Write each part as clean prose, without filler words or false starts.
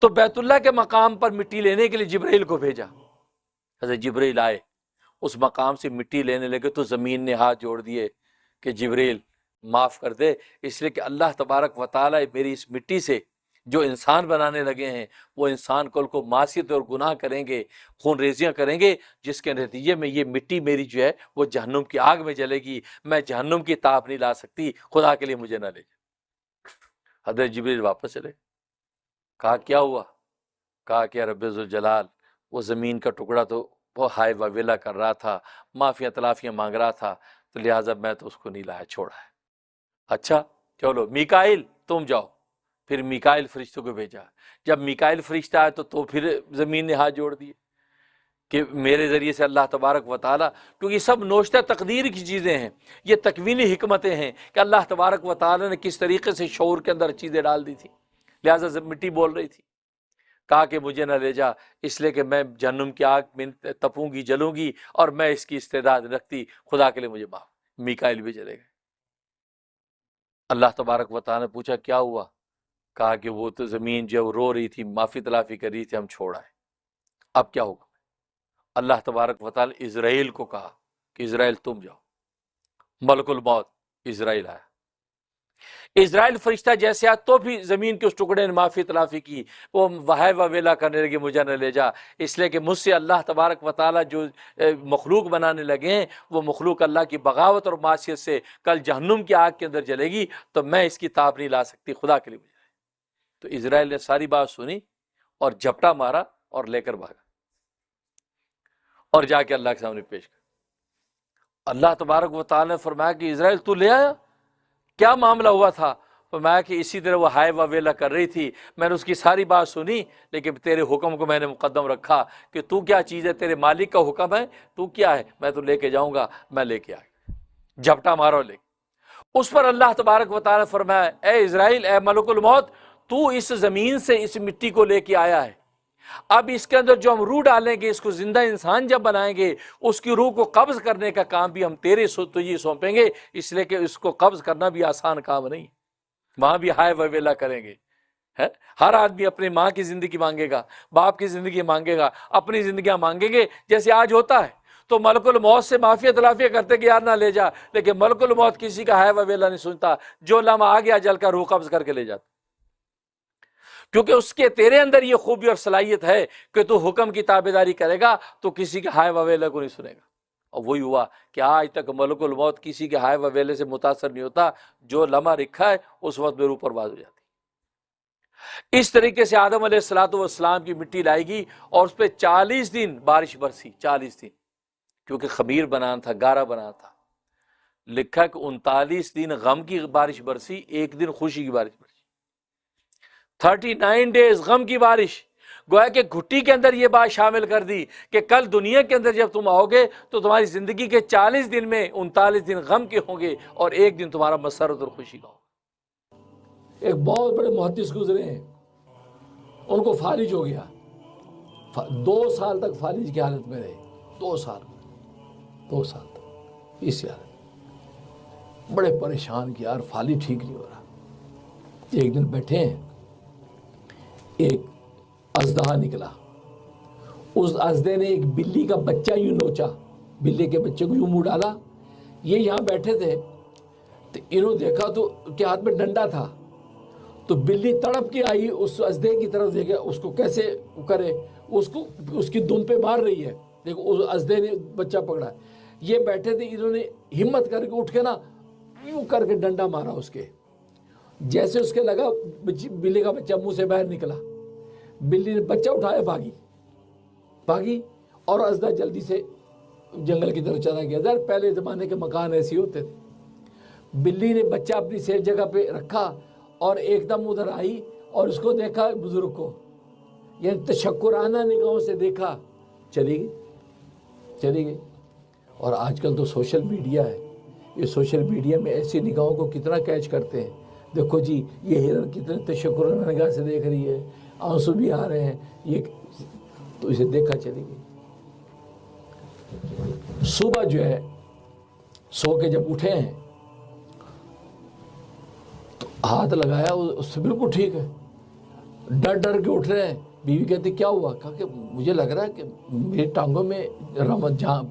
تو بیت اللہ کے مقام پر مٹی لینے کے لیے جبرائیل کو بھیجا. حضرت جبرائیل آئے, اس مقام سے مٹی لینے لگے تو زمین نے ہاتھ جوڑ دیے کہ جبرائیل معاف کر دے, اس لیے کہ اللہ تبارک و تعالیٰ میری اس مٹی سے جو انسان بنانے لگے ہیں وہ انسان کل کو معصیت اور گناہ کریں گے, خون ریزیاں کریں گے, جس کے نتیجے میں یہ مٹی میری جو ہے وہ جہنم کی آگ میں جلے گی. میں جہنم کی تاپ نہیں لا سکتی, خدا کے لیے مجھے نہ لے جا. حضرت جبرائیل واپس چلے. کہا کیا ہوا؟ کہا کہ رب ذوالجلال وہ زمین کا ٹکڑا تو وہ ہائے وویلا کر رہا تھا, معافیاں تلافیاں مانگ رہا تھا, تو لہٰذا میں تو اس کو نہیں لایا, چھوڑا ہے. اچھا چلو میکائیل تم جاؤ. پھر میکائیل فرشتوں کو بھیجا. جب میکائیل فرشتہ آئے تو پھر زمین نے ہاتھ جوڑ دیے کہ میرے ذریعے سے اللہ تبارک و تعالیٰ, کیونکہ یہ سب نوشتہ تقدیر کی چیزیں ہیں, یہ تکوینی حکمتیں ہیں کہ اللہ تبارک و تعالیٰ نے کس طریقے سے شعور کے اندر چیزیں ڈال دی تھی. لہٰذا مٹی بول رہی تھی. کہا کہ مجھے نہ لے جا, اس لیے کہ میں جہنم کی آگ میں تپوں گی, جلوں گی, اور میں اس کی استعداد رکھتی, خدا کے لیے مجھے معاف. میکائیل بھی چلے گئے. اللہ تبارک و تعالیٰ نے پوچھا کیا ہوا؟ کہا کہ وہ تو زمین جو رو رہی تھی, معافی تلافی کر رہی تھی, ہم چھوڑ آئے. اب کیا ہوگا؟ اللہ تبارک و تعالیٰ اسرائیل کو کہا کہ اسرائیل تم جاؤ. ملک الموت اسرائیل آیا. اسرائیل فرشتہ جیسے آیا تو بھی زمین کے اس ٹکڑے نے معافی تلافی کی, وہ وہے وویلا کرنے لگے مجھے نہ لے جا, اس لیے کہ مجھ سے اللہ تبارک و تعالیٰ جو مخلوق بنانے لگے ہیں وہ مخلوق اللہ کی بغاوت اور معصیت سے کل جہنم کی آگ کے اندر جلے گی, تو میں اس کی تاب نہیں لا سکتی, خدا کے لیے مجھے. تو اسرائیل نے ساری بات سنی اور جھپٹا مارا اور لے کر بھاگا اور جا کے اللہ کے سامنے پیش کر. اللہ تبارک و تعالیٰ نے فرمایا کہ اسرائیل تو لے آیا, کیا معاملہ ہوا تھا؟ فرمایا کہ اسی طرح وہ ہائے وویلا کر رہی تھی, میں نے اس کی ساری بات سنی, لیکن تیرے حکم کو میں نے مقدم رکھا کہ تو کیا چیز ہے, تیرے مالک کا حکم ہے, تو کیا ہے, میں تو لے کے جاؤں گا, میں لے کے آیا. جھپٹا مارو لے. اس پر اللہ تبارک و تعالیٰ نے فرمایا اے اسرائیل, اے ملک الموت, تو اس زمین سے اس مٹی کو لے کے آیا ہے, اب اس کے اندر جو ہم روح ڈالیں گے, اس کو زندہ انسان جب بنائیں گے, اس کی روح کو قبض کرنے کا کام بھی ہم تیرے تجھے سونپیں گے, اس لیے کہ اس کو قبض کرنا بھی آسان کام نہیں. وہاں بھی ہائے وویلا کریں گے. ہر آدمی اپنی ماں کی زندگی مانگے گا, باپ کی زندگی مانگے گا, اپنی زندگیاں مانگیں گے جیسے آج ہوتا ہے. تو ملک الموت سے معافی تلافیہ کرتے کہ یار نہ لے جا, لیکن ملک الموت کسی کا ہائے وویلا نہیں سنتا, جو لمحہ آ گیا جل کر روح قبض کر کے لے جاتا, کیونکہ اس کے تیرے اندر یہ خوبی اور صلاحیت ہے کہ تو حکم کی تابعداری کرے گا تو کسی کے ہائے وویلا کو نہیں سنے گا. اور وہی ہوا کہ آج تک ملک الموت کسی کے ہائے وویلے سے متاثر نہیں ہوتا, جو لمحہ رکھا ہے اس وقت میں روح پرواز ہو جاتی. اس طریقے سے آدم علیہ السلام کی مٹی لائے گی اور اس پہ 40 دن بارش برسی, 40 دن, کیونکہ خمیر بنانا تھا, گارا بنانا تھا. لکھا کہ 39 دن غم کی بارش برسی, ایک دن خوشی کی بارش برسی. 39 ڈیز غم کی بارش. گویا کہ گھٹی کے اندر یہ بات شامل کر دی کہ کل دنیا کے اندر جب تم آؤ گے تو تمہاری زندگی کے 40 دن میں 39 دن غم کے ہوں گے اور ایک دن تمہارا مسرت اور خوشی کا ہوگا. ایک بہت بڑے محدث گزرے ہیں, ان کو فالج ہو گیا, 2 سال تک فالج کی حالت میں رہے, 2 سال تک اسی حالت, بڑے پریشان کہ یار فالج ٹھیک نہیں ہو رہا. ایک دن بیٹھے ہیں, ایک اژدہا نکلا, اس اژدے نے ایک بلی کا بچہ یوں نوچا, بلی کے بچے کو یوں منہ ڈالا. یہ یہاں بیٹھے تھے تو انہوں دیکھا تو کے ہاتھ میں ڈنڈا تھا, تو بلی تڑپ کے آئی اس اژدے کی طرف, دیکھا اس کو کیسے کرے, اس کی دم پہ مار رہی ہے, دیکھو اس اژدے نے بچہ پکڑا. یہ بیٹھے تھے, انہوں نے ہمت کر کے اٹھ کے نا یوں کر کے ڈنڈا مارا اس کے. جیسے اس کے لگا بلی کا بچہ منہ سے باہر نکلا, بلی نے بچہ اٹھایا, بھاگی اور اژدہا جلدی سے جنگل کی طرف چلا گیا. ذرا پہلے زمانے کے مکان ایسے ہوتے تھے. بلی نے بچہ اپنی سیف جگہ پہ رکھا اور ایک دم ادھر آئی اور اس کو دیکھا بزرگ کو, یعنی تشکرانہ نگاہوں سے دیکھا, چلی گئی. اور آج کل تو سوشل میڈیا ہے, یہ سوشل میڈیا میں ایسی نگاہوں کو کتنا کیچ کرتے ہیں. دیکھو جی یہ ہرن کتنے تشکرانہ نگاہ سے دیکھ رہی ہے, آنسو بھی آ رہے ہیں, یہ تو اسے دیکھا چلی گئی. صبح جو ہے سو کے جب اٹھے ہیں تو ہاتھ لگایا, اس سے بالکل ٹھیک ہے. ڈر ڈر کے اٹھ رہے ہیں. بیوی کہتی کیا ہوا؟ کہا کہ مجھے لگ رہا ہے کہ میری ٹانگوں میں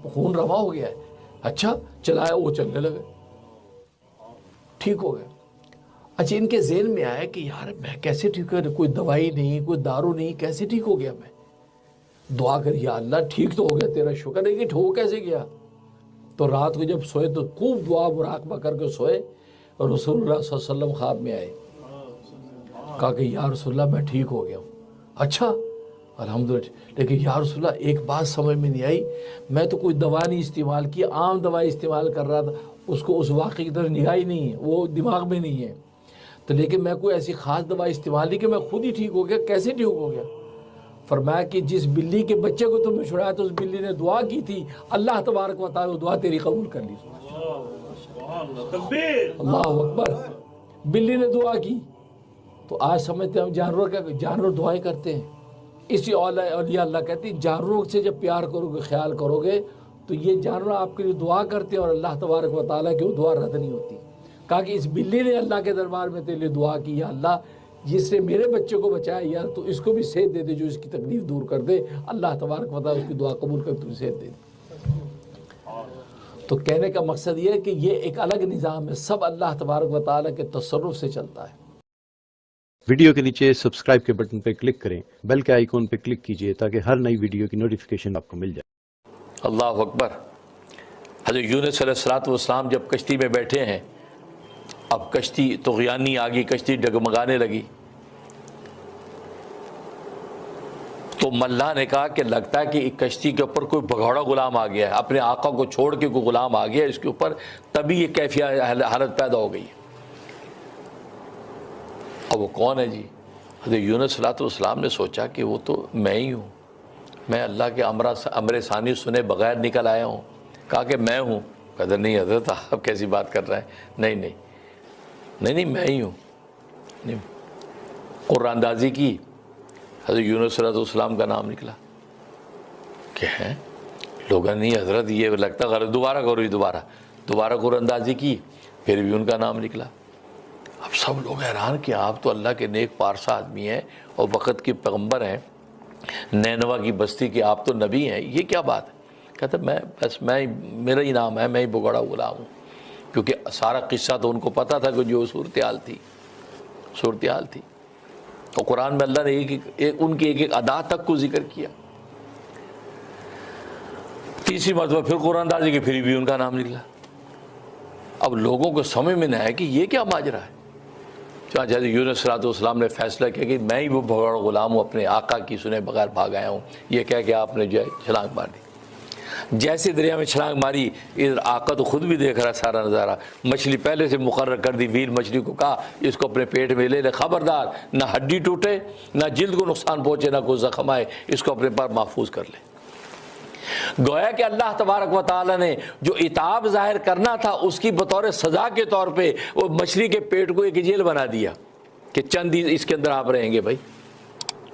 خون رواں ہو گیا ہے. اچھا چلایا، وہ چلنے لگے، ٹھیک ہو گئے. اچھا ان کے ذہن میں آیا کہ یار میں کیسے ٹھیک ہو، کوئی دوائی نہیں، کوئی دارو نہیں، کیسے ٹھیک ہو گیا؟ میں دعا کر یا اللہ ٹھیک تو ہو گیا، تیرا شکر ہے کہ ہو کیسے گیا. تو رات کو جب سوئے تو خوب دعا مراقبہ کر کے سوئے، اور رسول اللہ صلی اللہ علیہ وسلم خواب میں آئے. کہا کہ یا رسول اللہ میں ٹھیک ہو گیا ہوں. اچھا الحمدللہ. لیکن یا رسول اللہ ایک بات سمجھ میں نہیں آئی، میں تو کوئی دوا نہیں استعمال کی، عام دوائی استعمال کر رہا تھا، اس کو اس واقعے کی طرف نگاہ ہی نہیں ہے، وہ دماغ میں نہیں ہے. تو لیکن میں کوئی ایسی خاص دوا استعمال نہیں کہ میں خود ہی ٹھیک ہو گیا. کیسے ٹھیک ہو گیا؟ فرمایا کہ جس بلی کے بچے کو تم نے چھڑایا تو اس بلی نے دعا کی تھی، اللہ تبارک و تعالی دعا تیری قبول کر لی. اللہ اکبر. بلی نے دعا کی. تو آج سمجھتے ہیں ہم جانوروں کا، جانور دعائیں کرتے ہیں. اسی اولیاء اللہ کہتے ہیں جانوروں سے جب پیار کرو گے، خیال کرو گے، تو یہ جانور آپ کے لیے دعا کرتے ہیں اور اللہ تبارک و تعالیٰ کی وہ دعا رد نہیں ہوتی. کہا کہ اس بلی نے اللہ کے دربار میں تیرے لیے دعا کی، یا اللہ جس نے میرے بچے کو بچایا یار تو اس کو بھی صحت دے دے، جو اس کی تکلیف دور کر دے. اللہ تبارک و تعالیٰ اس کی دعا قبول کر تمہیں صحت دے دے. تو کہنے کا مقصد یہ ہے کہ یہ ایک الگ نظام ہے، سب اللہ تبارک و تعالیٰ کے تصرف سے چلتا ہے. ویڈیو کے نیچے سبسکرائب کے بٹن پہ کلک کریں، بیل کے آئیکن پہ کلک کیجئے تاکہ ہر نئی ویڈیو کی نوٹیفیکیشن آپ کو مل جائے. اللہ اکبر. حضرت یونس علیہ السلام جب کشتی میں بیٹھے ہیں، اب کشتی طغیانی آ گئی، کشتی ڈگمگانے لگی. تو ملا نے کہا کہ لگتا ہے کہ کشتی کے اوپر کوئی بھگوڑا غلام آ گیا ہے، اپنے آقا کو چھوڑ کے کوئی غلام آ گیا ہے اس کے اوپر، تبھی یہ کیفیت حالت پیدا ہو گئی ہے. اب وہ کون ہے جی؟ حضرت یونس علیہ السلام نے سوچا کہ وہ تو میں ہی ہوں، میں اللہ کے امر ثانی سنے بغیر نکل آیا ہوں. کہا کہ میں ہوں. کہا نہیں حضرت آپ کیسی بات کر رہے ہیں؟ نہیں میں ہی ہوں. قرآن اندازی کی، حضرت یونس علیہ السلام کا نام نکلا. کہ ہے لوگوں نہیں حضرت یہ لگتا غلط، دوبارہ کرو، دوبارہ قرآن اندازی کی، پھر بھی ان کا نام نکلا. اب سب لوگ حیران کہ آپ تو اللہ کے نیک پارسا آدمی ہیں اور وقت کے پیغمبر ہیں، نینوا کی بستی کے آپ تو نبی ہیں، یہ کیا بات ہے؟ کہتا میں میرا ہی نام ہے، میں ہی بگڑا غلام ہوں. کیونکہ سارا قصہ تو ان کو پتا تھا کہ جو صورتحال تھی. تو قرآن میں اللہ نے ان کی ایک ادا تک کو ذکر کیا. تیسری مرتبہ پھر قرآن اندازی کی، پھر بھی ان کا نام نکلا. اب لوگوں کو سمجھ میں نہ آیا کہ یہ کیا ماجرا ہے. جیسے یونس علیہ السلام نے فیصلہ کیا کہ میں ہی وہ بڑا غلام ہوں، اپنے آقا کی سنے بغیر بھاگ آیا ہوں. یہ کہہ کے آپ نے جو ہے چھلانگ مار دی. جیسے دریا میں چھلانگ ماری، ادھر آقا تو خود بھی دیکھ رہا سارا نظارہ. مچھلی پہلے سے مقرر کر دی، ویل مچھلی کو کہا اس کو اپنے پیٹ میں لے لے، خبردار نہ ہڈی ٹوٹے، نہ جلد کو نقصان پہنچے، نہ کوئی زخم آئے، اس کو اپنے پر محفوظ کر لے. گویا کہ اللہ تبارک و تعالی نے جو عتاب ظاہر کرنا تھا اس کی بطور سزا کے طور پہ وہ مچھلی کے پیٹ کو ایک جیل بنا دیا کہ چند دن اس کے اندر آپ رہیں گے بھائی،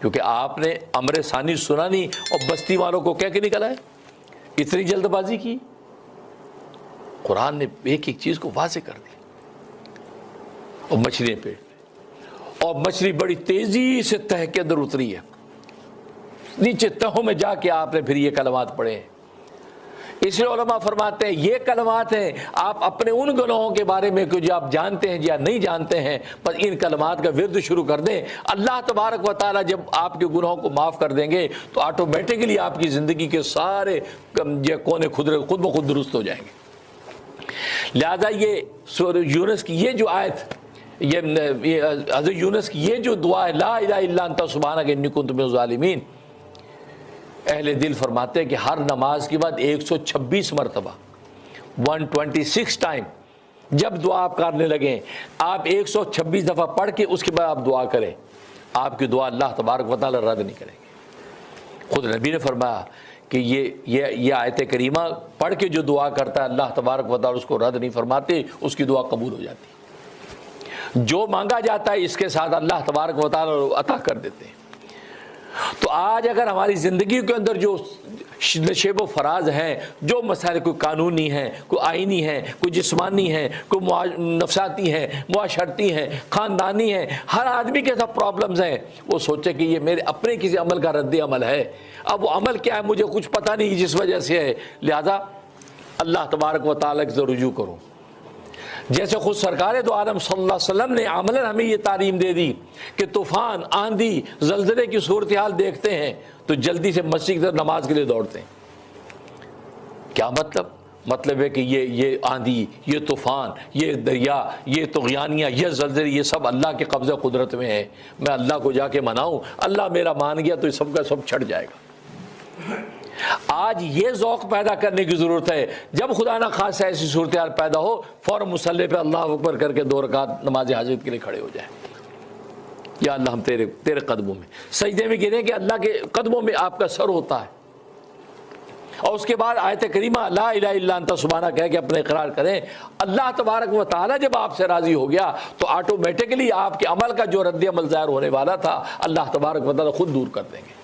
کیونکہ آپ نے امر ثانی سنا نہیں اور بستی والوں کو کہہ کے نکلا ہے. اتنی جلد بازی کی. قرآن نے ایک ایک چیز کو واضح کر دی. اور مچھلی پیٹ میں، اور مچھلی بڑی تیزی سے تہ کے اندر اتری ہے. نیچے تہوں میں جا کے آپ نے پھر یہ کلمات پڑھے ہیں. اس لیے علماء فرماتے ہیں یہ کلمات ہیں، آپ اپنے ان گناہوں کے بارے میں جو آپ جانتے ہیں یا نہیں جانتے ہیں، بس ان کلمات کا ورد شروع کر دیں. اللہ تبارک و تعالیٰ جب آپ کے گناہوں کو معاف کر دیں گے تو آٹومیٹکلی آپ کی زندگی کے سارے کونے خود بخود درست ہو جائیں گے. لہذا یہ سورہ یونس کی یہ جو آیت، یہ حضرت یونس کی یہ جو دعا ہے، لا الہ الا انت سبحانک انی کنت من الظالمین، اہل دل فرماتے ہیں کہ ہر نماز کے بعد 126 مرتبہ 126 ٹائم جب دعا آپ کرنے لگیں، آپ 126 دفعہ پڑھ کے اس کے بعد آپ دعا کریں، آپ کی دعا اللہ تبارک و تعالی رد نہیں کریں گے. خود نبی نے فرمایا کہ یہ آیت کریمہ پڑھ کے جو دعا کرتا ہے اللہ تبارک و تعالی اس کو رد نہیں فرماتے، اس کی دعا قبول ہو جاتی ہے. جو مانگا جاتا ہے اس کے ساتھ اللہ تبارک و تعالی عطا کر دیتے ہیں. تو آج اگر ہماری زندگی کے اندر جو نشیب و فراز ہیں، جو مسائل کوئی قانونی ہیں، کوئی آئینی ہیں، کوئی جسمانی ہیں، کوئی نفساتی ہیں، معاشرتی ہیں، خاندانی ہیں، ہر آدمی کے ساتھ پرابلمز ہیں، وہ سوچے کہ یہ میرے اپنے کسی عمل کا رد عمل ہے، اب وہ عمل کیا ہے مجھے کچھ پتہ نہیں جس وجہ سے ہے، لہذا اللہ تبارک و تعالیٰ سے رجوع کروں۔ جیسے خود سرکار دو عالم صلی اللہ علیہ وسلم نے عملاً ہمیں یہ تعلیم دے دی کہ طوفان، آندھی، زلزلے کی صورتحال دیکھتے ہیں تو جلدی سے مسجد کی طرف نماز کے لیے دوڑتے ہیں۔ کیا مطلب ہے کہ یہ آندھی، یہ طوفان، یہ دریا، یہ طغیانیاں، یہ زلزلے، یہ سب اللہ کے قبضہ قدرت میں ہے، میں اللہ کو جا کے مناؤں، اللہ میرا مان گیا تو یہ سب کا سب چھٹ جائے گا۔ آج یہ ذوق پیدا کرنے کی ضرورت ہے، جب خدا نہ خاصہ ایسی صورتحال پیدا ہو فوراً مصلی پہ اللہ اکبر کر کے 2 رکعت نماز حاجت کے لیے کھڑے ہو جائیں۔ یا اللہ ہم تیرے قدموں میں سجدے میں گریں کہ اللہ کے قدموں میں آپ کا سر ہوتا ہے، اور اس کے بعد آیت کریمہ لا الہ الا انت سبحانہ کہہ کے اپنے اقرار کریں۔ اللہ تبارک و تعالیٰ جب آپ سے راضی ہو گیا تو آٹومیٹکلی آپ کے عمل کا جو رد عمل ظاہر ہونے والا تھا اللہ تبارک و تعالیٰ خود دور کر دیں گے۔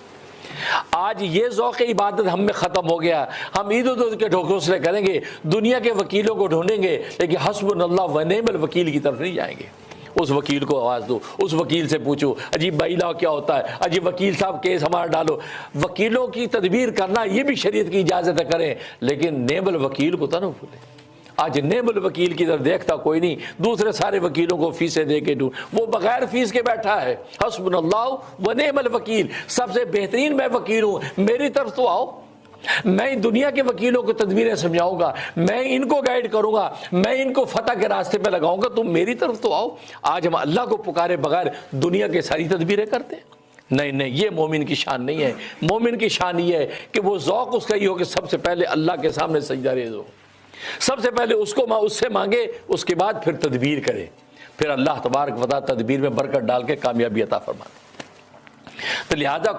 آج یہ ذوق عبادت ہم میں ختم ہو گیا، ہم عید ال کے ڈھوکوسلے کریں گے، دنیا کے وکیلوں کو ڈھونڈیں گے، لیکن حسبنا اللہ و نعم الوکیل کی طرف نہیں جائیں گے۔ اس وکیل کو آواز دو، اس وکیل سے پوچھو عجیب بائی لا کیا ہوتا ہے، عجیب وکیل صاحب کیس ہمارا ڈالو۔ وکیلوں کی تدبیر کرنا یہ بھی شریعت کی اجازت ہے، کریں، لیکن نعم الوکیل کو تو نہ بھولیں۔ آج نعم الوکیل کی طرف دیکھتا کوئی نہیں، دوسرے سارے وکیلوں کو فیسیں دے کے وہ بغیر فیس کے بیٹھا ہے۔ حسبنا اللہ و نعم الوکیل، سب سے بہترین میں وکیل ہوں، میری طرف تو آؤ، میں دنیا کے وکیلوں کو تدبیریں سمجھاؤں گا، میں ان کو گائیڈ کروں گا، میں ان کو فتح کے راستے پہ لگاؤں گا، تم میری طرف تو آؤ۔ آج ہم اللہ کو پکارے بغیر دنیا کے ساری تدبیریں کرتے ہیں۔ نہیں، یہ مومن کی شان نہیں ہے۔ مومن کی شان یہ ہے کہ وہ ذوق اس کا یہ ہو کہ سب سے پہلے اللہ کے سامنے سجدہ ریز ہو، سب سے پہلے اس سے مانگے، اس کے بعد پھر تدبیر کرے، پھر اللہ تبارک و تعالیٰ تدبیر میں برکت ڈال کے کامیابی عطا فرماتے۔ تو لہذا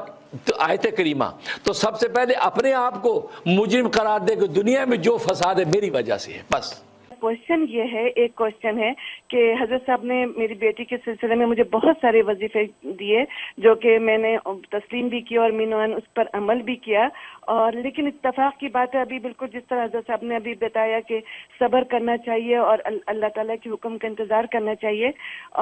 آیت کریمہ تو سب سے پہلے اپنے آپ کو مجرم قرار دے کہ دنیا میں جو فساد ہے میری وجہ سے ہے، بس۔ کوشچن یہ ہے، ایک کوشچن ہے کہ حضرت صاحب نے میری بیٹی کے سلسلے میں مجھے بہت سارے وظیفے دیے جو کہ میں نے تسلیم بھی کیا اور مینوان اس پر عمل بھی کیا، اور لیکن اتفاق کی بات ہے ابھی بالکل جس طرح حضرت صاحب نے ابھی بتایا کہ صبر کرنا چاہیے اور اللہ تعالیٰ کے حکم کا انتظار کرنا چاہیے،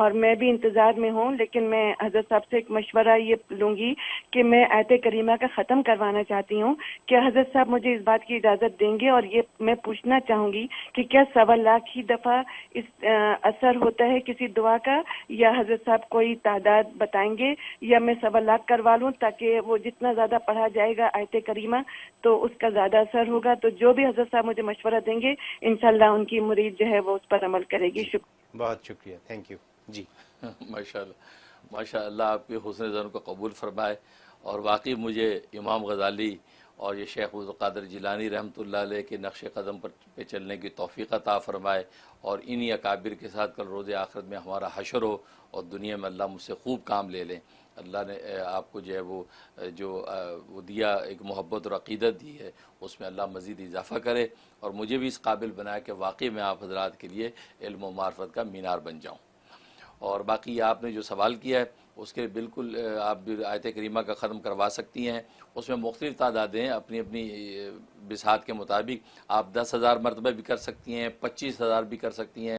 اور میں بھی انتظار میں ہوں، لیکن میں حضرت صاحب سے ایک مشورہ یہ لوں گی کہ میں آیت کریمہ کا ختم کروانا چاہتی ہوں، کیا حضرت صاحب مجھے اس بات کی اجازت دیں گے؟ اور یہ میں پوچھنا چاہوں گی کہ کیا 1.25 لاکھ ہی دفعہ اس اثر ہوتا ہے کسی دعا کا، یا حضرت صاحب کوئی تعداد بتائیں گے، یا میں 1.25 لاکھ کروا لوں تاکہ وہ جتنا زیادہ پڑھا جائے گا آیت کریمہ تو اس کا زیادہ اثر ہوگا؟ تو جو بھی حضرت صاحب مجھے مشورہ دیں گے انشاءاللہ ان کی مرید جو ہے وہ اس پر عمل کرے گی۔ شکریہ، بہت شکریہ، تھینک یو جی۔ ماشاء اللہ آپ کے حسن ظن کو قبول فرمائے، اور واقعی مجھے امام غزالی اور یہ شیخ عبد القادر جیلانی رحمۃ اللہ علیہ کے نقش قدم پہ چلنے کی توفیق عطا فرمائے، اور انہی اکابر کے ساتھ کل روز آخرت میں ہمارا حشر ہو، اور دنیا میں اللہ مجھ سے خوب کام لے لیں۔ اللہ نے آپ کو جو ہے وہ دیا، ایک محبت اور عقیدت دی ہے، اس میں اللہ مزید اضافہ کرے، اور مجھے بھی اس قابل بنائے کہ واقعی میں آپ حضرات کے لیے علم و معرفت کا مینار بن جاؤں۔ اور باقی آپ نے جو سوال کیا ہے اس کے بالکل آپ بھی آیت کریمہ کا ختم کروا سکتی ہیں، اس میں مختلف تعدادیں اپنی اپنی بساط کے مطابق، آپ 10,000 مرتبہ بھی کر سکتی ہیں، 25,000 بھی کر سکتی ہیں۔